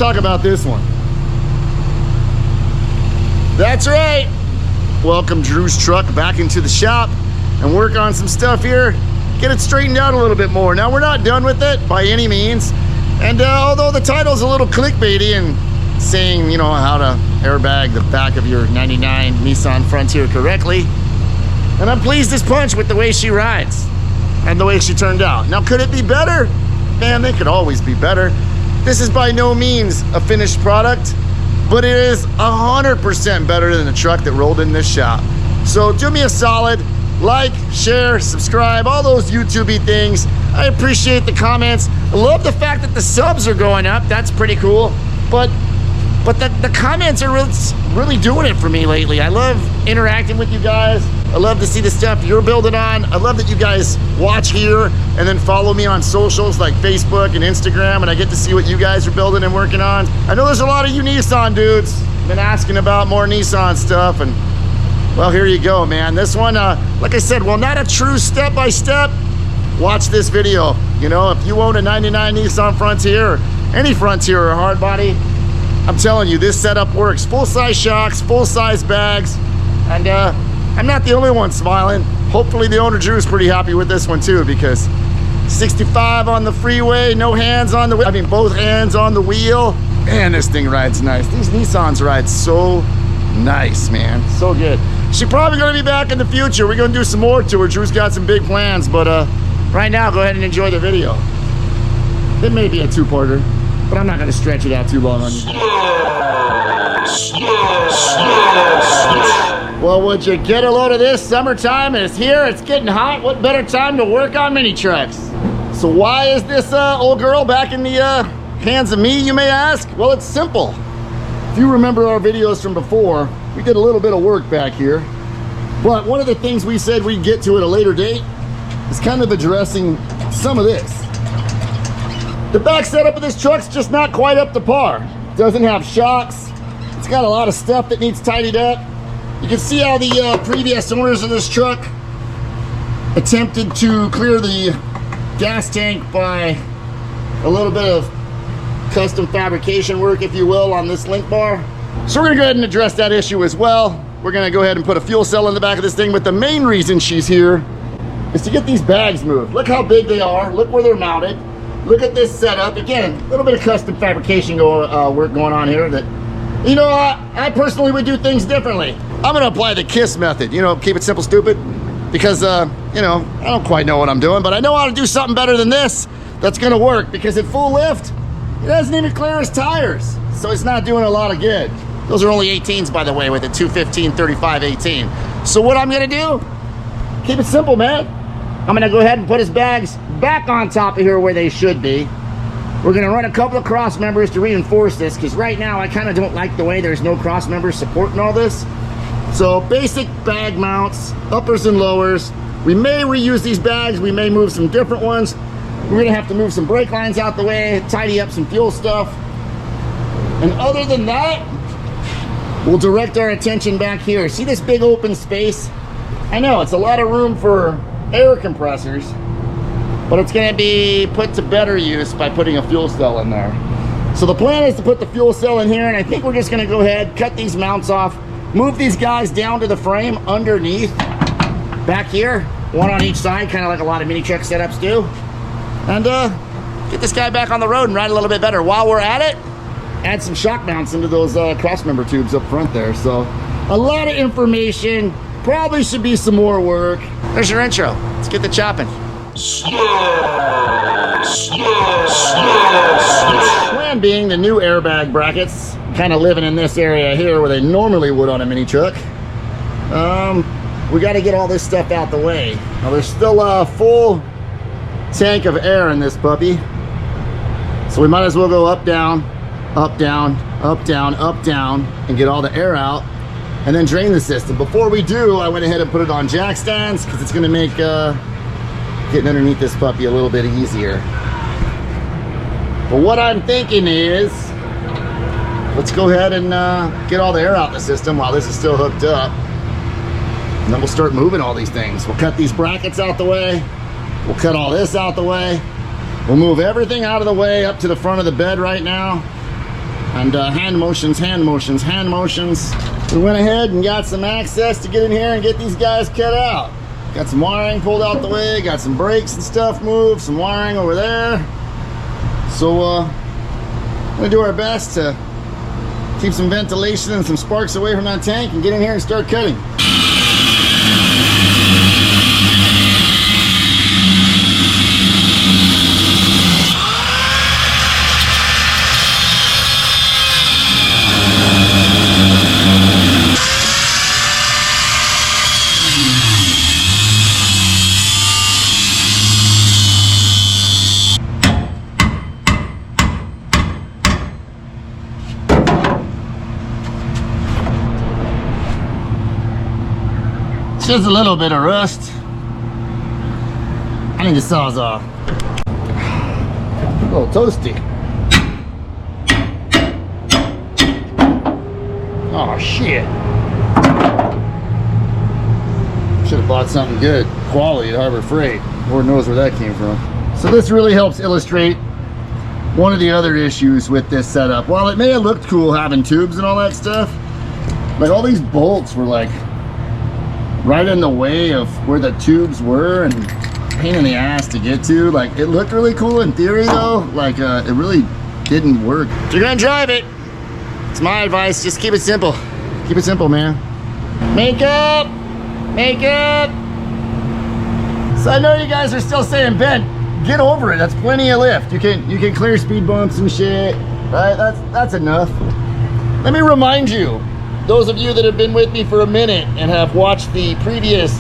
talk about this one. That's right. Welcome Drew's truck back into the shop and work on some stuff here. Get it straightened out a little bit more. Now, we're not done with it by any means. And although the title's a little clickbaity and saying, you know, how to airbag the back of your 99 Nissan Frontier correctly, and I'm pleased as punch with the way she rides and the way she turned out. Now, could it be better? Man, they could always be better. This is by no means a finished product, but it is 100% better than the truck that rolled in this shop. So do me a solid, like, share, subscribe, all those YouTube-y things. I appreciate the comments. I love the fact that the subs are going up. That's pretty cool. But the comments are really doing it for me lately. I love interacting with you guys. I love to see the stuff you're building on. I love that you guys watch here and then follow me on socials like Facebook and Instagram, and I get to see what you guys are building and working on. I know there's a lot of you Nissan dudes been asking about more Nissan stuff, and well, here you go, man. This one, like I said, well, not a true step-by-step. Watch this video. You know, if you own a 99 Nissan Frontier, or any Frontier or Hardbody, I'm telling you, this setup works. Full-size shocks, full-size bags, and I'm not the only one smiling. Hopefully the owner Drew's pretty happy with this one too, because 65 on the freeway, no hands on the wheel. I mean, both hands on the wheel. Man, this thing rides nice. These Nissans ride so nice, man. So good. She's probably gonna be back in the future. We're gonna do some more to her. Drew's got some big plans, but right now, go ahead and enjoy the video. It may be a two-parter, but I'm not gonna stretch it out too long on you. Well, would you get a load of this? Summertime is here, it's getting hot. What better time to work on mini trucks? So why is this old girl back in the hands of me, you may ask? Well, it's simple. If you remember our videos from before, we did a little bit of work back here. But one of the things we said we'd get to at a later date is kind of addressing some of this. The back setup of this truck's just not quite up to par. It doesn't have shocks. It's got a lot of stuff that needs tidied up. You can see how the previous owners of this truck attempted to clear the gas tank by a little bit of custom fabrication work, if you will, on this link bar. So we're gonna go ahead and address that issue as well. We're gonna go ahead and put a fuel cell in the back of this thing, but the main reason she's here is to get these bags moved. Look how big they are. Look where they're mounted. Look at this setup. Again, a little bit of custom fabrication work going on here that, you know, I personally would do things differently. I'm gonna apply the KISS method, you know, keep it simple, stupid, because, you know, I don't quite know what I'm doing, but I know how to do something better than this that's gonna work, because at full lift, it doesn't even clear his tires, so it's not doing a lot of good. Those are only 18s, by the way, with a 215 35 18. So what I'm gonna do, keep it simple, man. I'm gonna go ahead and put his bags back on top of here where they should be. We're gonna run a couple of cross members to reinforce this, because right now I kind of don't like the way there's no cross members supporting all this. So basic bag mounts, uppers and lowers. We may reuse these bags, we may move some different ones. We're gonna have to move some brake lines out the way, tidy up some fuel stuff. And other than that, we'll direct our attention back here. See this big open space? I know, it's a lot of room for air compressors, but it's gonna be put to better use by putting a fuel cell in there. So the plan is to put the fuel cell in here, and I think we're just gonna go ahead, cut these mounts off, move these guys down to the frame underneath, back here, one on each side, kind of like a lot of mini truck setups do, and get this guy back on the road and ride a little bit better. While we're at it, add some shock mounts into those cross member tubes up front there. So a lot of information, probably should be some more work. There's your intro. Let's get the chopping. Plan being the new airbag brackets, kind of living in this area here where they normally would on a mini truck. We got to get all this stuff out the way. Now there's still a full tank of air in this puppy, so we might as well go up, down, up, down, up, down, up, down, and get all the air out, and then drain the system. Before we do, I went ahead and put it on jack stands, because it's going to make getting underneath this puppy a little bit easier. But what I'm thinking is, let's go ahead and get all the air out of the system while this is still hooked up, and then we'll start moving all these things. We'll cut these brackets out the way, we'll cut all this out the way, we'll move everything out of the way up to the front of the bed right now, And hand motions, hand motions, hand motions. We went ahead and got some access to get in here and get these guys cut out. Got some wiring pulled out the way, got some brakes and stuff moved, some wiring over there. So we're gonna do our best to keep some ventilation and some sparks away from that tank and get in here and start cutting. Just a little bit of rust. I need the sawzall. A little toasty. Oh shit. Should have bought something good, quality at Harbor Freight. Lord knows where that came from. So this really helps illustrate one of the other issues with this setup. While it may have looked cool having tubes and all that stuff, like all these bolts were like right in the way of where the tubes were and pain in the ass to get to. Like it looked really cool in theory though, like it really didn't work. If you're gonna drive it, it's my advice, just keep it simple. Keep it simple, man. Makeup! Makeup! So I know you guys are still saying, Ben, get over it, that's plenty of lift. You can clear speed bumps and shit, right? That's enough. Let me remind you, those of you that have been with me for a minute and have watched the previous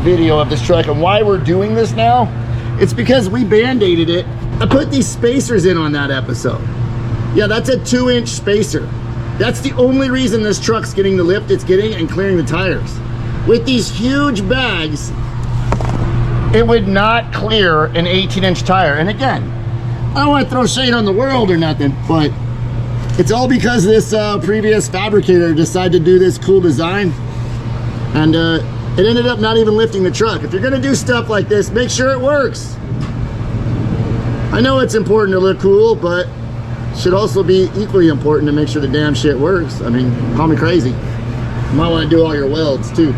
video of this truck and why we're doing this now, it's because we band-aided it. I put these spacers in on that episode. Yeah, that's a 2-inch spacer. That's the only reason this truck's getting the lift it's getting and clearing the tires. With these huge bags, it would not clear an 18-inch tire. And again, I don't want to throw shade on the world or nothing, but it's all because this previous fabricator decided to do this cool design, and it ended up not even lifting the truck. If you're gonna do stuff like this, make sure it works. I know it's important to look cool, but it should also be equally important to make sure the damn shit works. I mean, call me crazy. You might want to do all your welds too.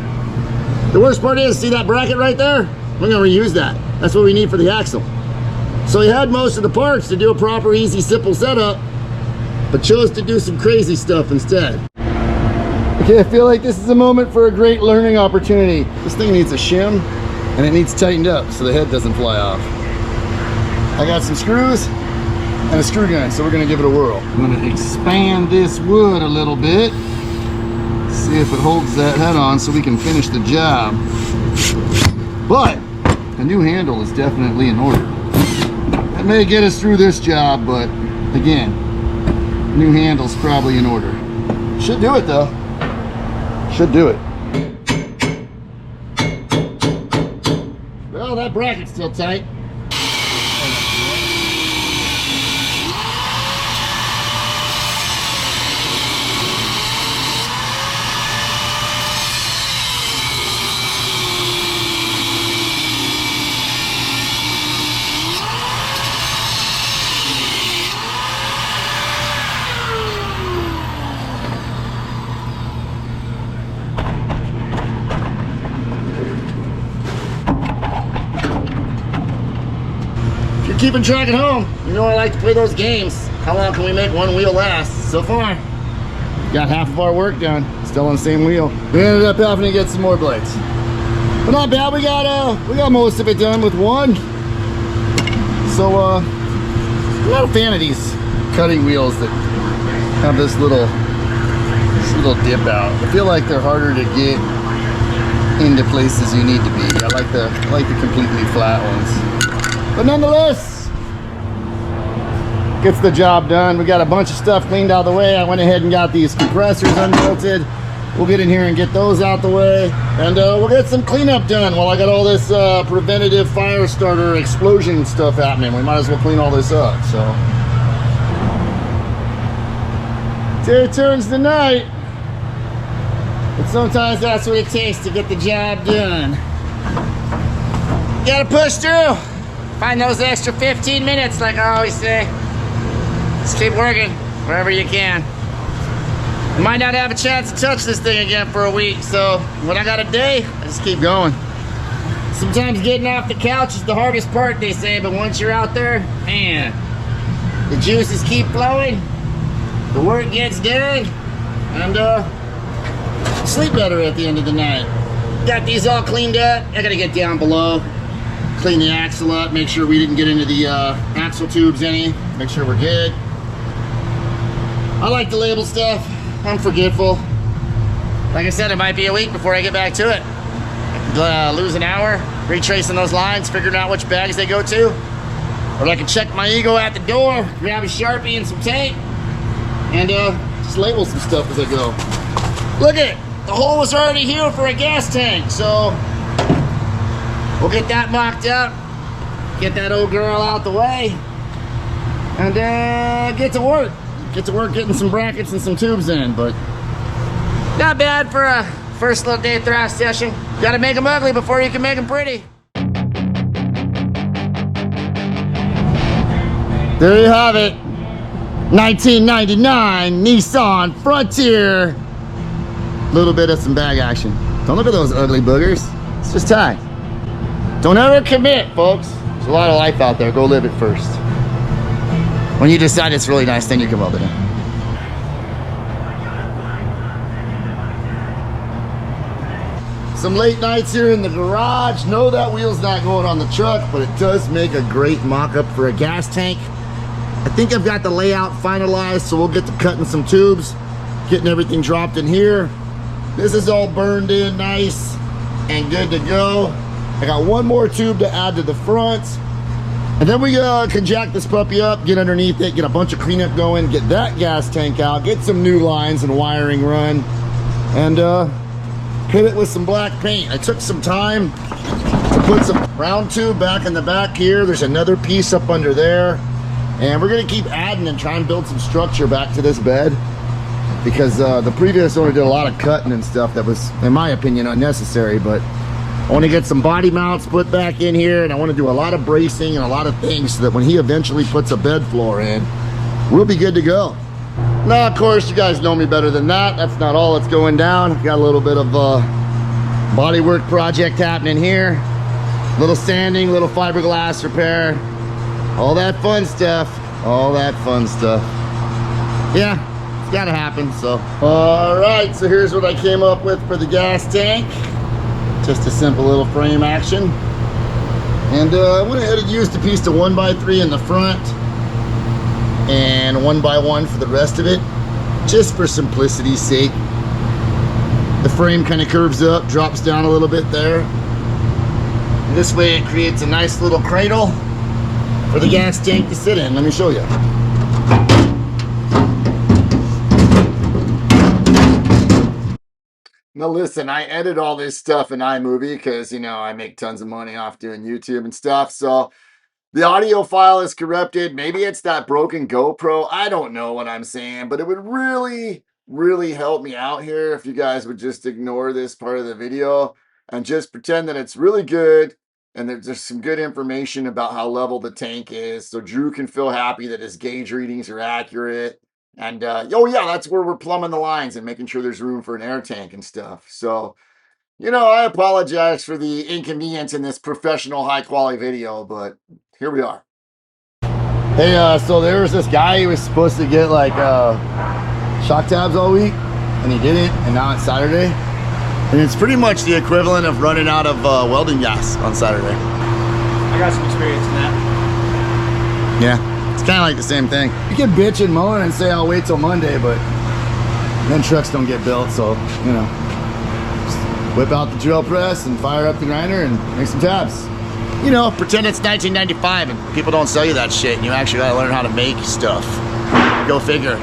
The worst part is, see that bracket right there? We're gonna reuse that. That's what we need for the axle. So we had most of the parts to do a proper, easy, simple setup, but chose to do some crazy stuff instead. Okay, I feel like this is a moment for a great learning opportunity. This thing needs a shim and it needs tightened up so the head doesn't fly off. I got some screws and a screw gun, so we're gonna give it a whirl. I'm gonna expand this wood a little bit, see if it holds that head on so we can finish the job. But the new handle is definitely in order. That may get us through this job, but again, new handle's probably in order. Should do it though. Should do it. Well, that bracket's still tight. Keeping track at home, you know I like to play those games. How long can we make one wheel last? So far, got half of our work done, still on the same wheel. We ended up having to get some more blades, but not bad. We got most of it done with one. So I'm not a fan of these cutting wheels that have this little dip out. I feel like they're harder to get into places you need to be. I like the completely flat ones. But nonetheless, gets the job done. We got a bunch of stuff cleaned out of the way. I went ahead and got these compressors unbolted. We'll get in here and get those out the way. And we'll get some cleanup done while I got all this preventative fire starter explosion stuff happening. We might as well clean all this up, so. Day turns to night. But sometimes that's what it takes to get the job done. Gotta push through. Find those extra 15 minutes, like I always say. Just keep working. wherever you can. Might not have a chance to touch this thing again for a week, so when I got a day, I just keep going. Sometimes getting off the couch is the hardest part, they say, but once you're out there, man, the juices keep flowing, the work gets done, and sleep better at the end of the night. Got these all cleaned up. I gotta get down below, clean the axle up, make sure we didn't get into the axle tubes any, make sure we're good. I like to label stuff. I'm forgetful. Like I said, it might be a week before I get back to it. I can lose an hour retracing those lines, figuring out which bags they go to. Or I can check my ego at the door, grab a Sharpie and some tape, and just label some stuff as I go. Look at it, the hole was already healed for a gas tank, so we'll get that mocked up, get that old girl out the way, and get to work. Get to work getting some brackets and some tubes in, but not bad for a first little day thrash session. Gotta make them ugly before you can make them pretty. There you have it. 1999 Nissan Frontier. Little bit of some bag action. Don't look at those ugly boogers. It's just time. Don't ever commit, folks. There's a lot of life out there. Go live it first. When you decide it's really nice, then you can weld it in. Some late nights here in the garage. No, that wheel's not going on the truck, but it does make a great mock-up for a gas tank. I think I've got the layout finalized, so we'll get to cutting some tubes, getting everything dropped in here. This is all burned in nice and good to go. I got one more tube to add to the front. And then we can jack this puppy up, get underneath it, get a bunch of cleanup going, get that gas tank out, get some new lines and wiring run, and hit it with some black paint. I took some time to put some round tube back in the back here. There's another piece up under there. And we're gonna keep adding and try and build some structure back to this bed, because the previous owner did a lot of cutting and stuff that was, in my opinion, unnecessary. But I want to get some body mounts put back in here, and I want to do a lot of bracing and a lot of things so that when he eventually puts a bed floor in, we'll be good to go. Now, of course, you guys know me better than that. That's not all that's going down. Got a little bit of bodywork project happening here. Little sanding, little fiberglass repair. All that fun stuff. All that fun stuff. Yeah, it's gotta happen, so. All right, so here's what I came up with for the gas tank. Just a simple little frame action. And I went ahead and used a piece of 1x3 in the front and 1x1 for the rest of it, just for simplicity's sake. The frame kind of curves up, drops down a little bit there. And this way it creates a nice little cradle for the gas tank to sit in. Let me show you. Now listen, I edit all this stuff in iMovie because, you know, I make tons of money off doing YouTube and stuff. So the audio file is corrupted. Maybe it's that broken GoPro. I don't know what I'm saying, but it would really, really help me out here if you guys would just ignore this part of the video and just pretend that it's really good and there's just some good information about how level the tank is, so Drew can feel happy that his gauge readings are accurate. And oh yeah, that's where we're plumbing the lines and making sure there's room for an air tank and stuff. So, you know, I apologize for the inconvenience in this professional high quality video, but here we are. Hey, so there was this guy, he was supposed to get like shock tabs all week and he didn't, and now it's Saturday. And it's pretty much the equivalent of running out of welding gas on Saturday. I got some experience in that. Yeah, it's kind of like the same thing. You can bitch and moan and say I'll wait till Monday, but then trucks don't get built, so, you know, just whip out the drill press and fire up the grinder and make some tabs. You know, pretend it's 1995 and people don't sell you that shit and you actually gotta learn how to make stuff. Go figure.